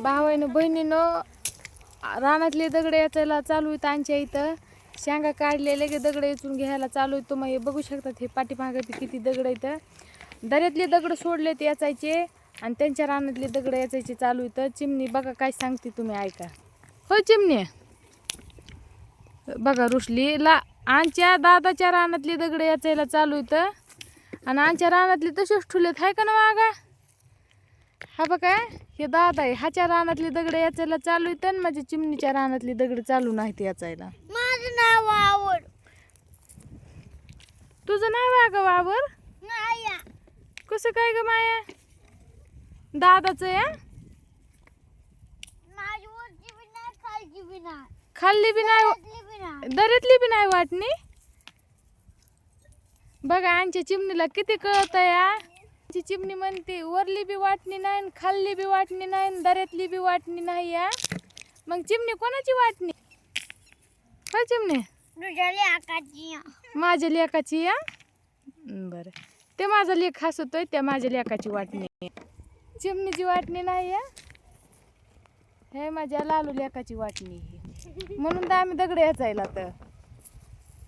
भावानं बहिणीनं रानातले दगड याचायला चालू आहेत आमच्या इथं. शेंगा काढले लगे दगड येचून घ्यायला चालू आहे. तुम्ही हे बघू शकतात हे पाठीमागे किती दगड इथं. दऱ्यातले दगड सोडलेत याचायचे आणि त्यांच्या रानातले दगड याचायचे चालू इथं. चिमणी बघा काय सांगते तुम्ही ऐका. हो चिमणी बघा रुसलीला आमच्या दादाच्या रानातले दगड याचायला चालू इथं आणि आमच्या रानातले तसेच ठुलेत हाय का ना मागा. हा बघा हे दादा आहे ह्याच्या रानातली दगड याचायला चालू आहेत आणि माझ्या चिमणीच्या रानातली दगड चालू नाहीत याचायला. माझं नाव वावर. तुझं नाव आहे का वावर? माया. कसं काय ग माया? दादाचं या माझी वरची बी नाही खालची बी नाही. खाल्ली बी नाही खालची बी नाही. दरीतली बी नाही वाटणी. बघा आमच्या चिमणीला किती कळत या. चिमणी म्हणते वरली बी वाटणी नाही खाल्ली बी वाटणी नाही दऱ्यातली बी वाटणी नाही या. मग चिमणी कोणाची वाटणी? हो चिमणी तुझ्या लेकाची. माझ्या लेकाची या. बरं ते माझा लेक हसतोय त्या माझ्या लेकाची वाटणी आहे. चिमणीची वाटणी नाही या. हे माझ्या लालू लेकाची वाटणी आहे. म्हणून तर आम्ही दगड याचायला तर